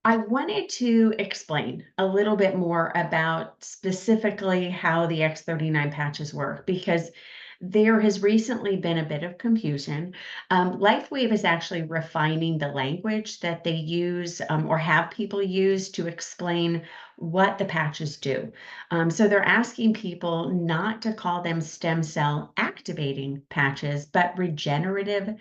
I wanted to explain a little bit more about specifically how the X39 patches work because there has recently been a bit of confusion. LifeWave is actually refining the language that they use or have people use to explain what the patches do. So they're asking people not to call them stem cell activating patches, but regenerative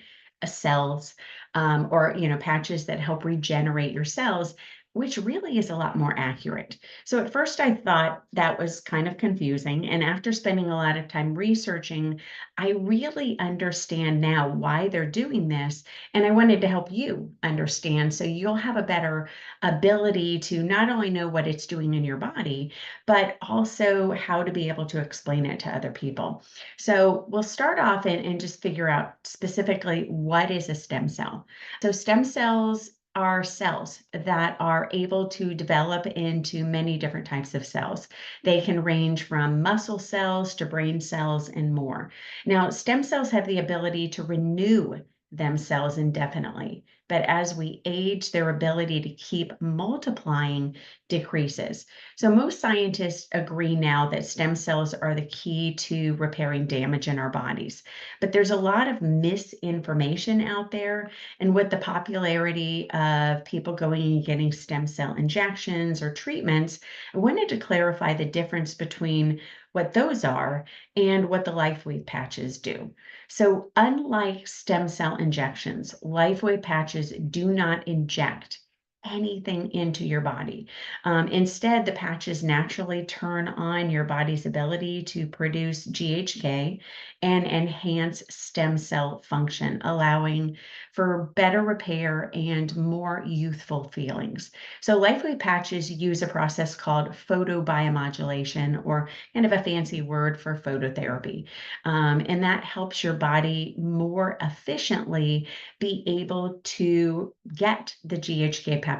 cells or patches that help regenerate your cells, which really is a lot more accurate. So at first I thought that was kind of confusing, and after spending a lot of time researching, I really understand now why they're doing this, and I wanted to help you understand so you'll have a better ability to not only know what it's doing in your body, but also how to be able to explain it to other people. So we'll start off and just figure out specifically what is a stem cell. So stem cells are cells that are able to develop into many different types of cells. They can range from muscle cells to brain cells and more. Now, stem cells have the ability to renew themselves indefinitely, but as we age, their ability to keep multiplying decreases. So, most scientists agree now that stem cells are the key to repairing damage in our bodies. But there's a lot of misinformation out there, and with the popularity of people going and getting stem cell injections or treatments, I wanted to clarify the difference between what those are and what the LifeWave patches do. So, unlike stem cell injections, LifeWave patches do not inject anything into your body. Instead, the patches naturally turn on your body's ability to produce GHK and enhance stem cell function, allowing for better repair and more youthful feelings. So, LifeWave patches use a process called photobiomodulation, or kind of a fancy word for phototherapy. And that helps your body more efficiently be able to get the GHK peptide,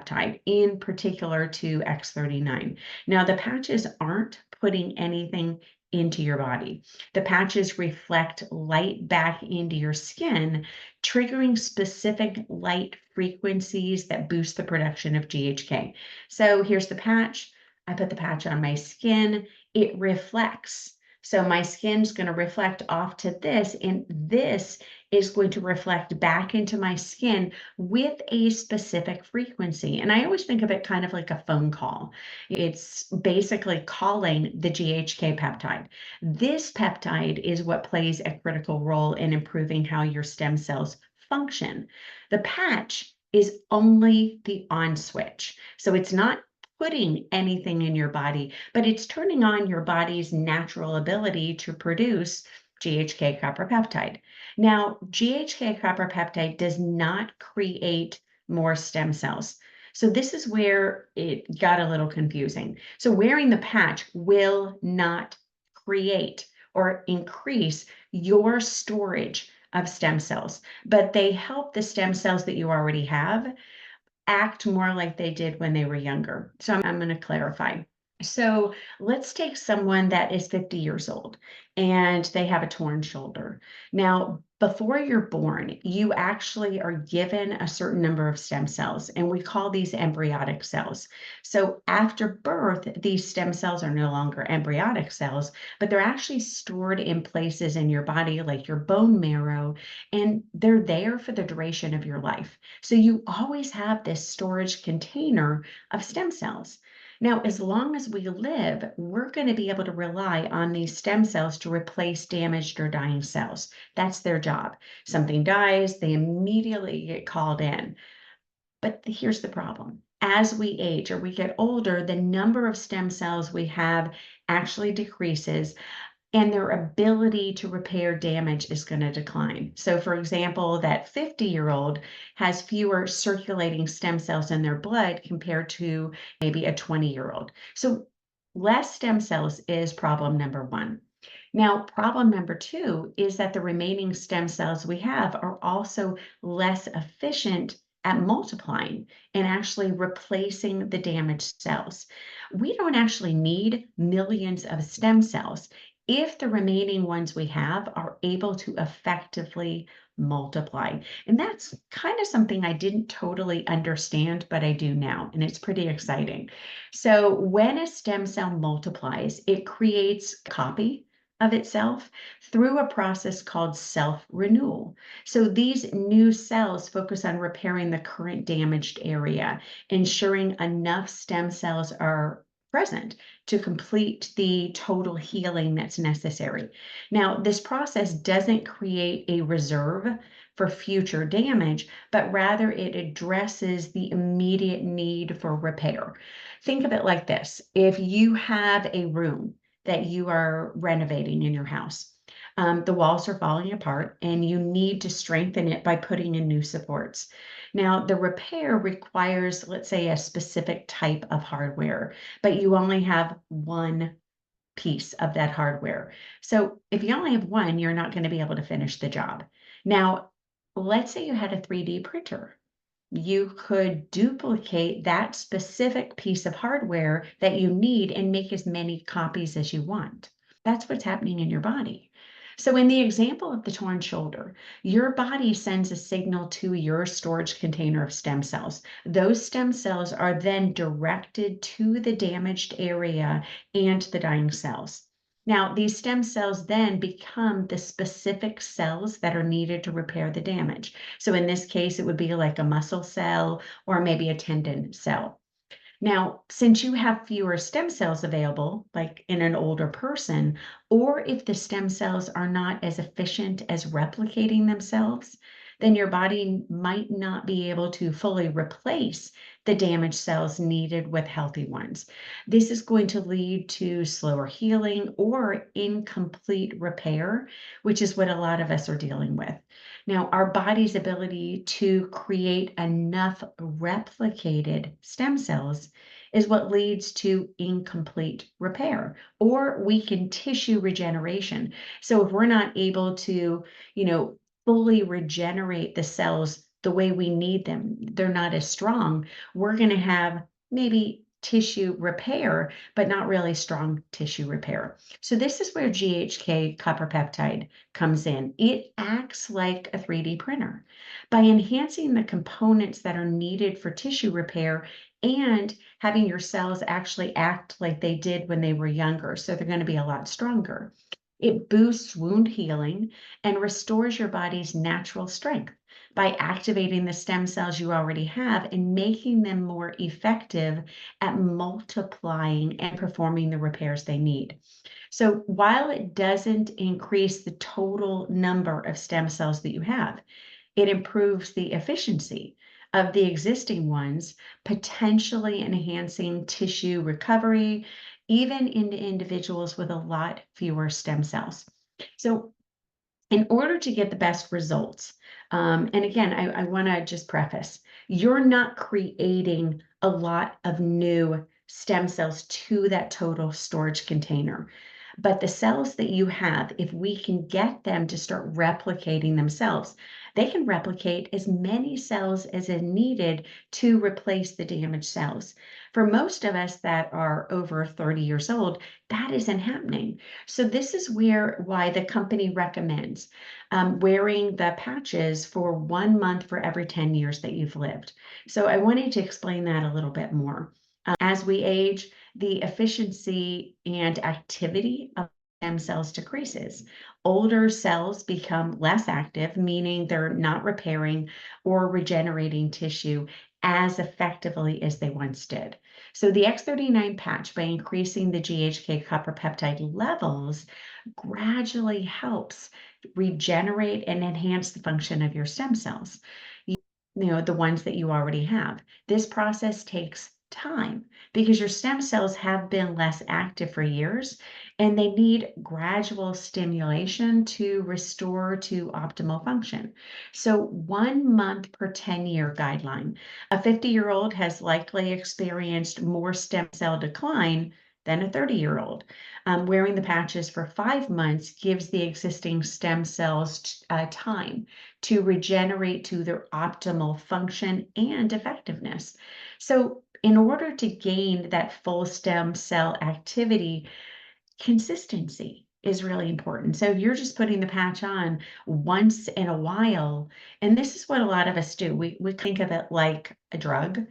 in particular to X39. Now, the patches aren't putting anything into your body. The patches reflect light back into your skin, triggering specific light frequencies that boost the production of GHK. So here's the patch. I put the patch on my skin. It reflects. So my skin's going to reflect off to this, and this is going to reflect back into my skin with a specific frequency. And I always think of it kind of like a phone call. It's basically calling the GHK peptide. This peptide is what plays a critical role in improving how your stem cells function. The patch is only the on switch. So it's not putting anything in your body, but it's turning on your body's natural ability to produce GHK copper peptide. Now, GHK copper peptide does not create more stem cells. So this is where it got a little confusing. So wearing the patch will not create or increase your storage of stem cells, but they help the stem cells that you already have act more like they did when they were younger. So I'm going to clarify. So let's take someone that is 50 years old and they have a torn shoulder. Now, before you're born, you actually are given a certain number of stem cells, and we call these embryonic cells. So after birth, these stem cells are no longer embryonic cells, but they're actually stored in places in your body, like your bone marrow, and they're there for the duration of your life. So you always have this storage container of stem cells. Now, as long as we live, we're going to be able to rely on these stem cells to replace damaged or dying cells. That's their job. Something dies, they immediately get called in. But here's the problem. As we age or we get older, the number of stem cells we have actually decreases, and their ability to repair damage is going to decline. So, for example, that 50-year-old has fewer circulating stem cells in their blood compared to maybe a 20-year-old. So, less stem cells is problem number one. Now, problem number two is that the remaining stem cells we have are also less efficient at multiplying and actually replacing the damaged cells. We don't actually need millions of stem cells. if the remaining ones we have are able to effectively multiply. And that's kind of something I didn't totally understand, but I do now, and it's pretty exciting. So, when a stem cell multiplies, it creates a copy of itself through a process called self renewal. So, these new cells focus on repairing the current damaged area, ensuring enough stem cells are present to complete the total healing that's necessary. Now, this process doesn't create a reserve for future damage, but rather it addresses the immediate need for repair. Think of it like this: if you have a room that you are renovating in your house, the walls are falling apart and you need to strengthen it by putting in new supports. Now, the repair requires, let's say, a specific type of hardware, but you only have one piece of that hardware. So if you only have one, you're not going to be able to finish the job. Now, let's say you had a 3D printer. You could duplicate that specific piece of hardware that you need and make as many copies as you want. That's what's happening in your body. So, in the example of the torn shoulder, your body sends a signal to your storage container of stem cells. Those stem cells are then directed to the damaged area and the dying cells. Now, these stem cells then become the specific cells that are needed to repair the damage. So in this case, it would be like a muscle cell or maybe a tendon cell. Now, since you have fewer stem cells available, like in an older person, or if the stem cells are not as efficient as replicating themselves, then your body might not be able to fully replace the damaged cells needed with healthy ones. This is going to lead to slower healing or incomplete repair, which is what a lot of us are dealing with. Now, our body's ability to create enough replicated stem cells is what leads to incomplete repair or weakened tissue regeneration. So if we're not able to, fully regenerate the cells the way we need them, they're not as strong, we're going to have maybe tissue repair, but not really strong tissue repair. So this is where GHK copper peptide comes in. It acts like a 3D printer. By enhancing the components that are needed for tissue repair and having your cells actually act like they did when they were younger, so they're going to be a lot stronger. It boosts wound healing and restores your body's natural strength by activating the stem cells you already have and making them more effective at multiplying and performing the repairs they need. So while it doesn't increase the total number of stem cells that you have, it improves the efficiency of the existing ones, potentially enhancing tissue recovery, even in individuals with a lot fewer stem cells. So in order to get the best results, and again, I want to just preface, you're not creating a lot of new stem cells to that total storage container. But the cells that you have, if we can get them to start replicating themselves, they can replicate as many cells as is needed to replace the damaged cells. For most of us that are over 30 years old, that isn't happening. So this is why the company recommends wearing the patches for 1 month for every 10 years that you've lived. So I wanted to explain that a little bit more. As we age, the efficiency and activity of stem cells decreases. Older cells become less active, meaning they're not repairing or regenerating tissue as effectively as they once did. So the X39 patch, by increasing the GHK copper peptide levels, gradually helps regenerate and enhance the function of your stem cells, the ones that you already have. This process takes time because your stem cells have been less active for years and they need gradual stimulation to restore to optimal function. So 1 month per 10-year guideline. A 50-year-old has likely experienced more stem cell decline than a 30-year-old. Wearing the patches for 5 months gives the existing stem cells time to regenerate to their optimal function and effectiveness. So, in order to gain that full stem cell activity, consistency is really important. So you're just putting the patch on once in a while, and this is what a lot of us do. We think of it like a drug.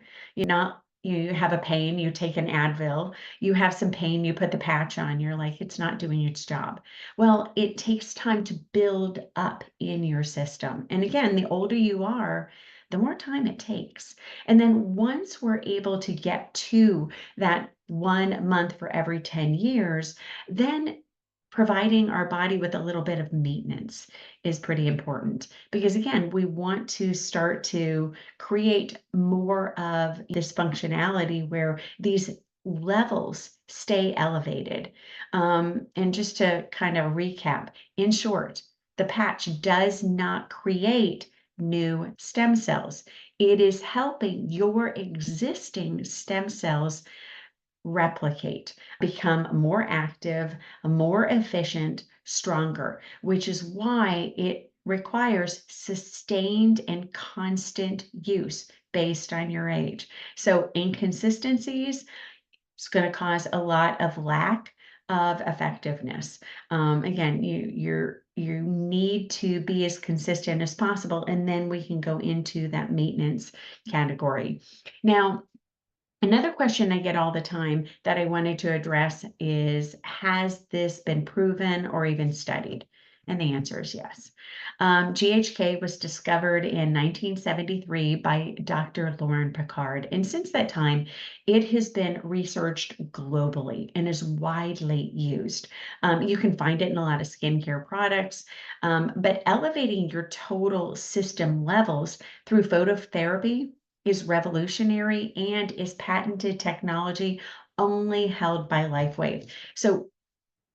You have a pain, you take an Advil, you have some pain, you put the patch on, you're like, it's not doing its job. Well, it takes time to build up in your system. And again, the older you are, the more time it takes. And then once we're able to get to that 1 month for every 10 years, then providing our body with a little bit of maintenance is pretty important because again, we want to start to create more of this functionality where these levels stay elevated. And just to kind of recap, in short, the patch does not create new stem cells. It is helping your existing stem cells replicate, become more active, more efficient, stronger, which is why it requires sustained and constant use based on your age. So inconsistencies, it's going to cause a lot of lack of effectiveness. Again, you need to be as consistent as possible, and then we can go into that maintenance category. Now, another question I get all the time that I wanted to address is, has this been proven or even studied? And the answer is yes. GHK was discovered in 1973 by Dr. Lauren Picard. And since that time, it has been researched globally and is widely used. You can find it in a lot of skincare products, but elevating your total system levels through phototherapy is revolutionary and is patented technology only held by LifeWave. So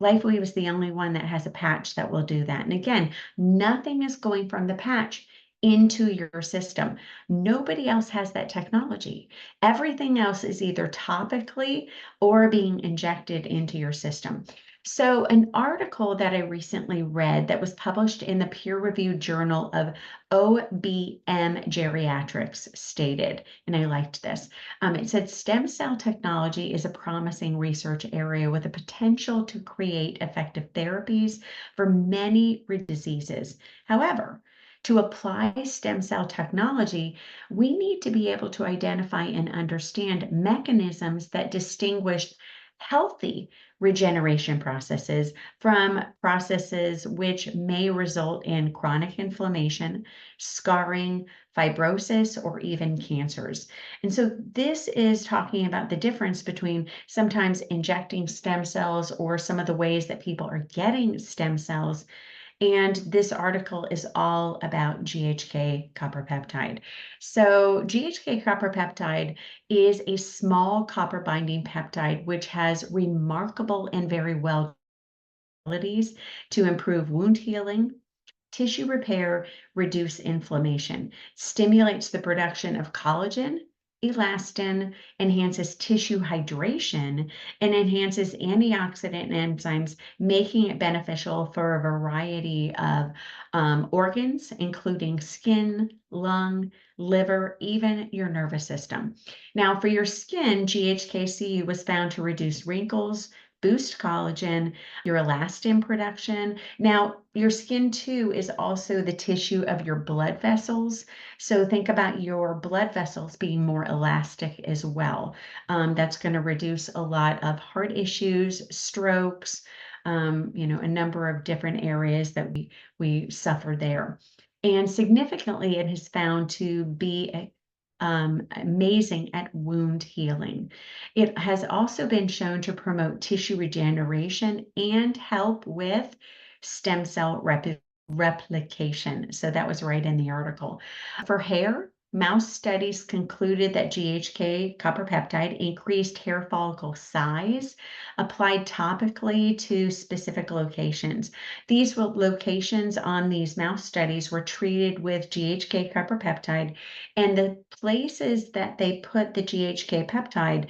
LifeWave is the only one that has a patch that will do that. And again, nothing is going from the patch into your system. Nobody else has that technology. Everything else is either topically or being injected into your system. So, an article that I recently read that was published in the peer-reviewed journal of OBM Geriatrics stated, and I liked this. It said stem cell technology is a promising research area with the potential to create effective therapies for many diseases. However, to apply stem cell technology, we need to be able to identify and understand mechanisms that distinguish healthy regeneration processes from processes which may result in chronic inflammation, scarring, fibrosis, or even cancers. And so this is talking about the difference between sometimes injecting stem cells or some of the ways that people are getting stem cells. And this article is all about GHK copper peptide. So GHK copper peptide is a small copper binding peptide which has remarkable and very well abilities to improve wound healing, tissue repair, reduce inflammation, stimulates the production of collagen, elastin, enhances tissue hydration, and enhances antioxidant enzymes, making it beneficial for a variety of organs, including skin, lung, liver, even your nervous system. Now, for your skin, GHKCU was found to reduce wrinkles, boost collagen, your elastin production. Now, your skin too is also the tissue of your blood vessels. So think about your blood vessels being more elastic as well. That's going to reduce a lot of heart issues, strokes, a number of different areas that we suffer there. And significantly, it is found to be amazing at wound healing. It has also been shown to promote tissue regeneration and help with stem cell replication. So that was right in the article. For hair, mouse studies concluded that GHK copper peptide increased hair follicle size applied topically to specific locations. These locations on these mouse studies were treated with GHK copper peptide, and the places that they put the GHK peptide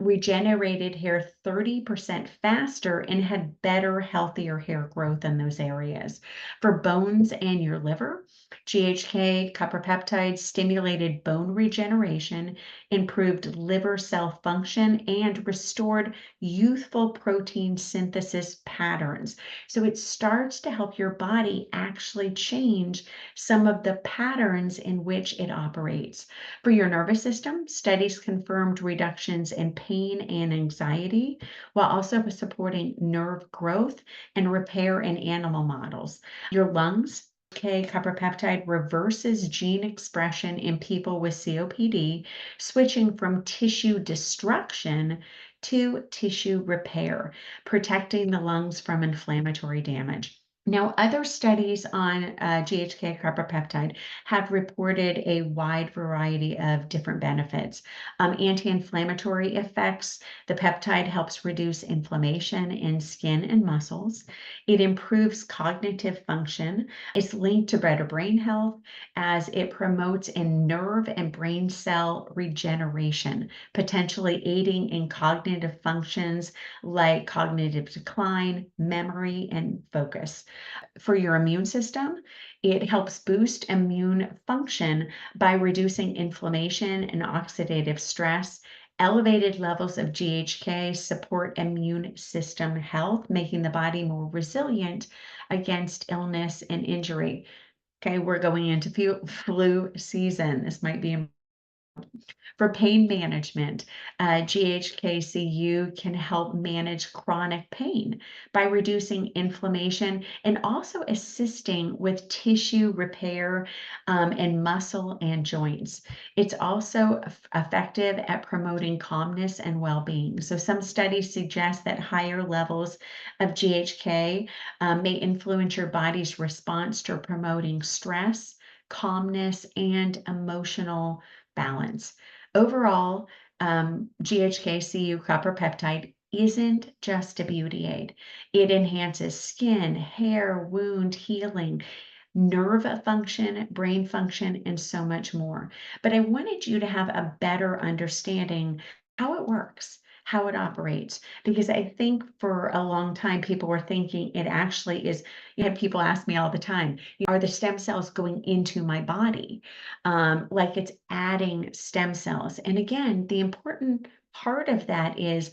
regenerated hair 30% faster and had better, healthier hair growth in those areas. For bones and your liver, GHK copper peptide stimulates stimulated bone regeneration, improved liver cell function, and restored youthful protein synthesis patterns. So it starts to help your body actually change some of the patterns in which it operates. For your nervous system, studies confirmed reductions in pain and anxiety, while also supporting nerve growth and repair in animal models. Your lungs, copper peptide reverses gene expression in people with COPD, switching from tissue destruction to tissue repair, protecting the lungs from inflammatory damage. Now, other studies on GHK copper peptide have reported a wide variety of different benefits. Anti-inflammatory effects. The peptide helps reduce inflammation in skin and muscles. It improves cognitive function. It's linked to better brain health as it promotes in nerve and brain cell regeneration, potentially aiding in cognitive functions like cognitive decline, memory, and focus. For your immune system, it helps boost immune function by reducing inflammation and oxidative stress. Elevated levels of GHK support immune system health, making the body more resilient against illness and injury. Okay, we're going into flu season. This might be for pain management. GHKCU can help manage chronic pain by reducing inflammation and also assisting with tissue repair and muscle and joints. It's also effective at promoting calmness and well-being. So some studies suggest that higher levels of GHK may influence your body's response to promoting stress, calmness, and emotional balance. Overall, GHK-Cu copper peptide isn't just a beauty aid. It enhances skin, hair, wound healing, nerve function, brain function, and so much more. But I wanted you to have a better understanding how it works, how it operates, because I think for a long time people were thinking it actually is. You had people ask me all the time, are the stem cells going into my body? Like it's adding stem cells. And again, the important part of that is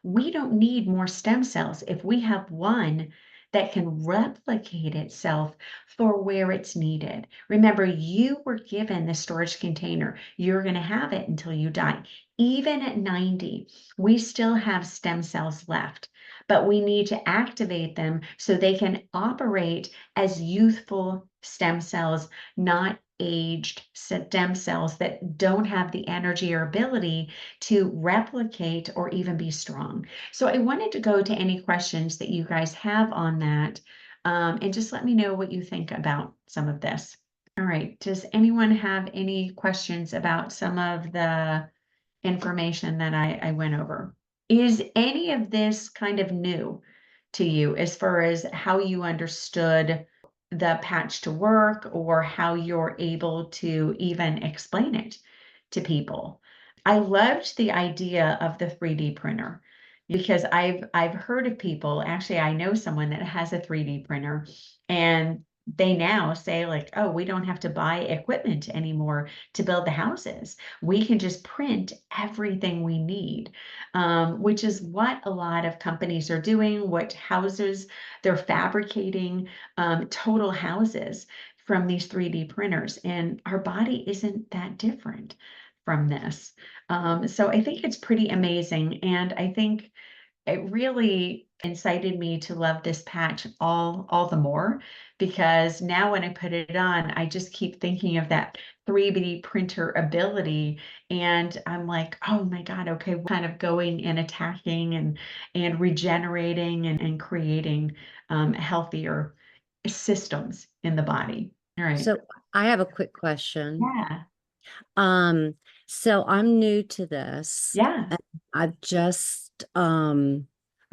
we don't need more stem cells if we have one that can replicate itself for where it's needed. Remember, you were given the storage container. You're going to have it until you die. Even at 90, we still have stem cells left, but we need to activate them so they can operate as youthful stem cells, not aged stem cells that don't have the energy or ability to replicate or even be strong. So I wanted to go to any questions that you guys have on that, and just let me know what you think about some of this. All right, does anyone have any questions about some of the information that I went over? Is any of this kind of new to you as far as how you understood the patch to work or how you're able to even explain it to people? I loved the idea of the 3D printer because I've heard of people, actually I know someone that has a 3D printer and they now say like, oh, we don't have to buy equipment anymore to build the houses. We can just print everything we need, which is what a lot of companies are doing, what houses they're fabricating, total houses from these 3D printers. And our body isn't that different from this. So I think it's pretty amazing. And I think it really incited me to love this patch all the more because now when I put it on, I just keep thinking of that 3D printer ability, and I'm like, oh my God, okay, kind of going and attacking and regenerating and creating healthier systems in the body. All right. So I have a quick question. Yeah. Um, so I'm new to this. Yeah. And I've just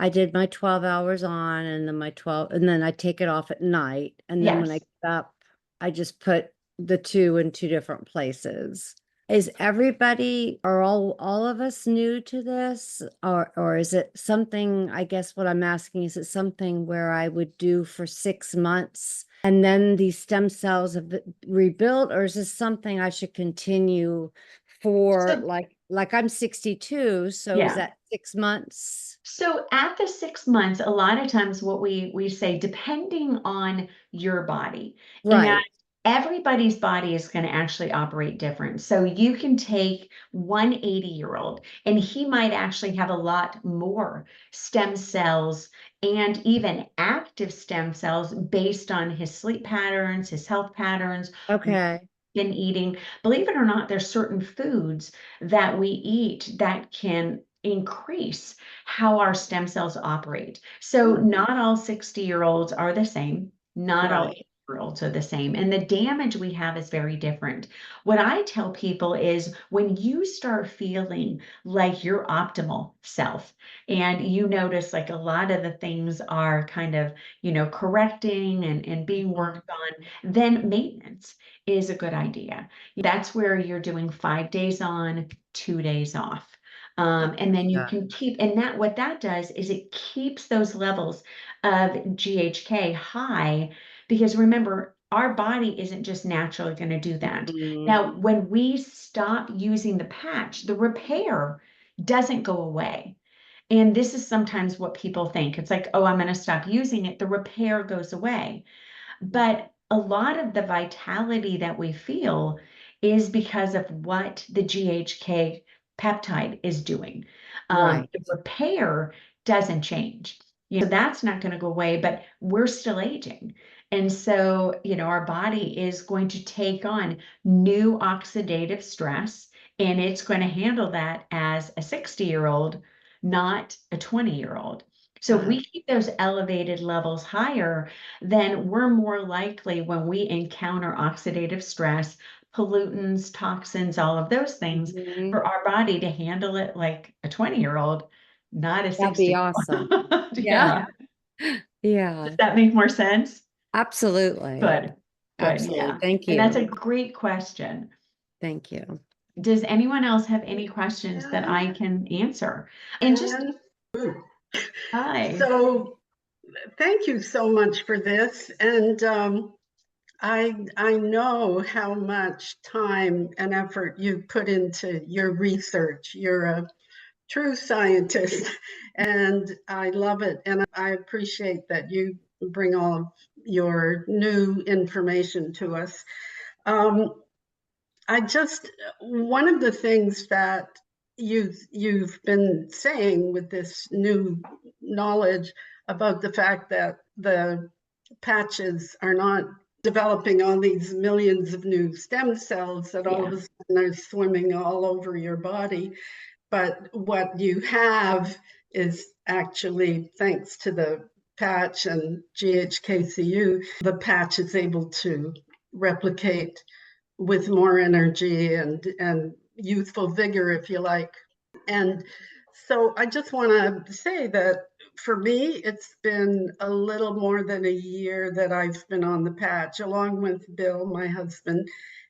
I did my 12 hours on and then my 12 and then I take it off at night. And then when I Yes. get up, I just put the two in two different places. Is everybody are all of us new to this? Or is it something, I guess what I'm asking, is it something where I would do for 6 months And then these stem cells have rebuilt, or is this something I should continue for So, like I'm 62, so is yeah. that 6 months? So at the 6 months, a lot of times what we say, depending on your body, and Right. everybody's body is going to actually operate different. So you can take one 80-year-old, and he might actually have a lot more stem cells and even active stem cells based on his sleep patterns, his health patterns, Okay. been eating. Believe it or not, there's certain foods that we eat that can increase how our stem cells operate. So Hmm. not all 60-year-olds are the same. Not all Right. 80-year-olds are the same. And the damage we have is very different. What I tell people is when you start feeling like your optimal self and you notice like a lot of the things are kind of, correcting and being Mhm. worked on, then maintenance is a good idea. That's where you're doing 5 days on, 2 days off. And then you Yeah. can keep, and that what that does is it keeps those levels of GHK high because remember, our body isn't just naturally going to do that. Mhm. Now, when we stop using the patch, the repair doesn't go away. And this is sometimes what people think. It's like, oh, I'm going to stop using it. The repair goes away. But a lot of the vitality that we feel is because of what the GHK peptide is doing. Right. The repair doesn't change. So that's not going to go away, but we're still aging. And so, our body is going to take on new oxidative stress, and it's going to handle that as a 60-year-old, not a 20-year-old. So if Uh, we keep those elevated levels higher, then we're more likely when we encounter oxidative stress, pollutants, toxins, all of those things, mhm. for our body to handle it like a 20-year-old, not a That'd be 60. awesome. Yeah. Yeah. Does Yeah. that make more sense? Absolutely. Good. Good. Absolutely. Yeah. Thank And that's a you. great question. Thank you. Does anyone else have any questions that I can answer? And just hi. So thank you so much for this. And I know how much time and effort you put into your research. You're a true scientist, and I love it. And I appreciate that you bring all of your new information to us. Um, I just one of the things that you've been saying with this new knowledge about the fact that the patches are not developing all these millions of new stem cells that all of Yeah. a sudden are swimming all over your body, but what you have is actually thanks to the patch and GHKCU, the patch is able to replicate with more energy and youthful vigor, if you like. And so I just want to say that for me, it's been a little more than a year that I've been on the patch, along with Bill, my husband.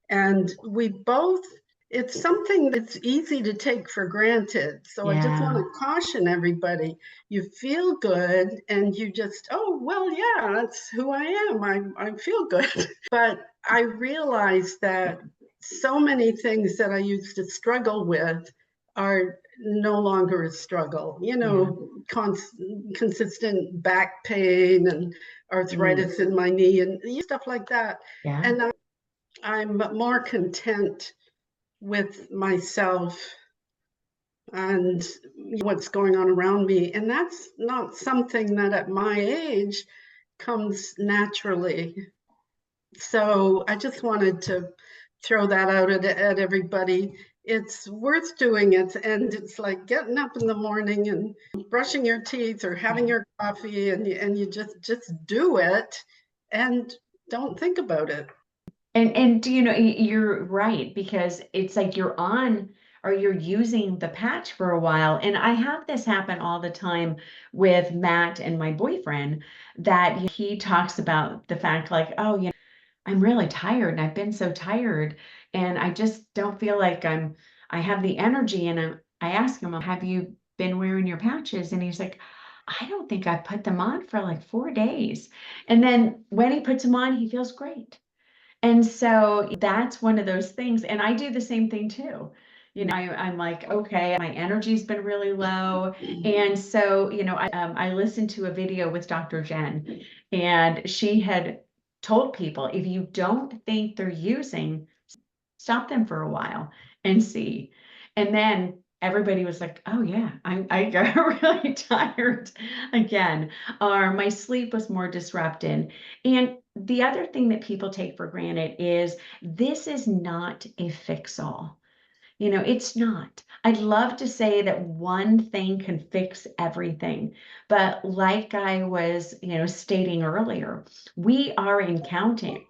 And we both, it's something that's easy to take for granted. So I just want Yeah. to caution everybody, you feel good and you just, oh, well, yeah, that's who I am. I feel good. But I realized that so many things that I used to struggle with are no longer a struggle. Yeah. Consistent back pain and Mm. arthritis in my knee and stuff like that. Yeah. And I'm more content with myself and what's going on around me. And that's not something that at my age comes naturally. So I just wanted to throw that out at everybody. It's worth doing it. And it's like getting up in the morning and brushing your teeth or having Yeah. your coffee and you just do it and don't think about it. And do you know you're right because it's like you're on or you're using the patch for a while. And I have this happen all the time with Matt and my boyfriend that he talks about the fact like, oh, I'm really tired and I've been so tired and I just don't feel like I have the energy. And I ask him, have you been wearing your patches? And he's like, I don't think I put them on for like 4 days. And then when he puts them on, he feels great. And so that's one of those things. And I do the same thing too. I'm like, okay, my energy's been really low. And so, I listened to a video with Dr. Jen, and she had told people, if you don't think they're using, stop them for a while and see. And then everybody was like, oh yeah, I got really tired again, or my sleep was more disrupted. And the other thing that people take for granted is this is not a fix-all. It's not. I'd love to say that one thing can fix everything. But like I was, stating earlier, we are encountering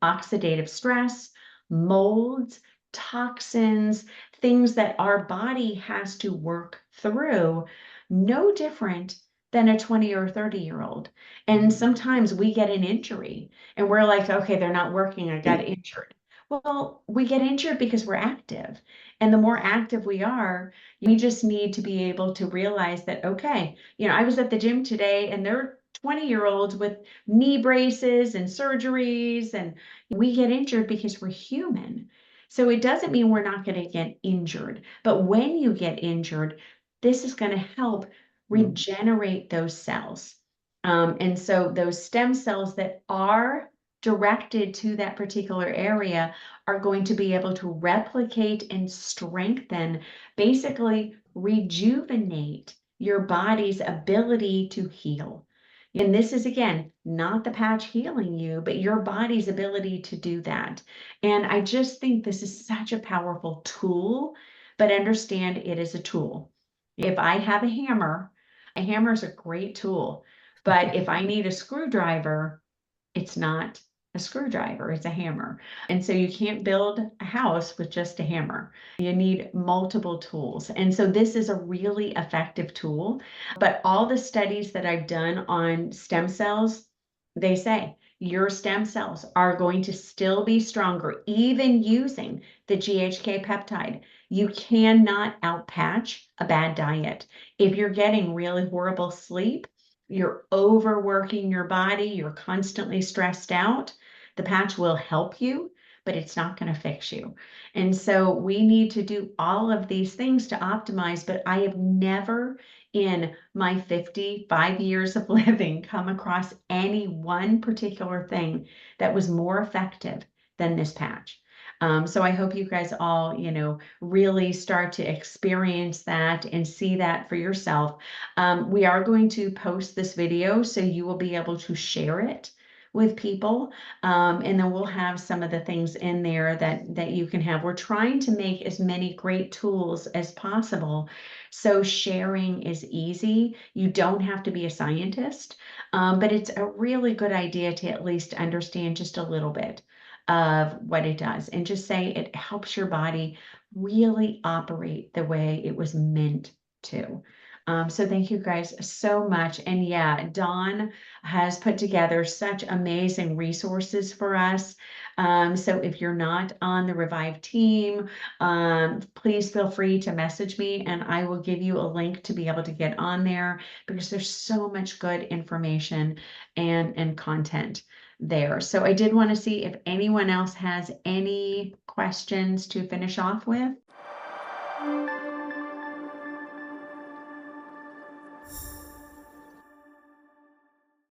oxidative stress, molds, toxins, things that our body has to work through, no different than a 20 or 30-year-old. And sometimes we get an injury and we're like, okay, they're not working. I got injured. Well, we get injured because we're active. And the more active we are, we just need to be able to realize that, okay, I was at the gym today and there are 20-year-olds with knee braces and surgeries, and we get injured because we're human. So it doesn't mean we're not going to get injured. But when you get injured, this is going to help regenerate those cells. And so those stem cells that are directed to that particular area are going to be able to replicate and strengthen, basically rejuvenate your body's ability to heal. And this is, again, not the patch healing you, but your body's ability to do that. And I just think this is such a powerful tool, but understand it is a tool. If I have a hammer is a great tool, but if I need a screwdriver, it's not a screwdriver, it's a hammer. And so you can't build a house with just a hammer. You need multiple tools. And so this is a really effective tool. But all the studies that I've done on stem cells, they say your stem cells are going to still be stronger, even using the GHK peptide. You cannot outpatch a bad diet. If you're getting really horrible sleep, you're overworking your body, you're constantly stressed out, the patch will help you, but it's not going to fix you. And so we need to do all of these things to optimize, but I have never in my 55 years of living come across any one particular thing that was more effective than this patch. So I hope you guys all, really start to experience that and see that for yourself. We are going to post this video so you will be able to share it with people. And then we'll have some of the things in there that you can have. We're trying to make as many great tools as possible. So sharing is easy. You don't have to be a scientist, but it's a really good idea to at least understand just a little bit of what it does and just say it helps your body really operate the way it was meant to. So thank you guys so much. And yeah, Dawn has put together such amazing resources for us. So if you're not on the Revive team, please feel free to message me and I will give you a link to be able to get on there because there's so much good information and content there. So I did want to see if anyone else has any questions to finish off with.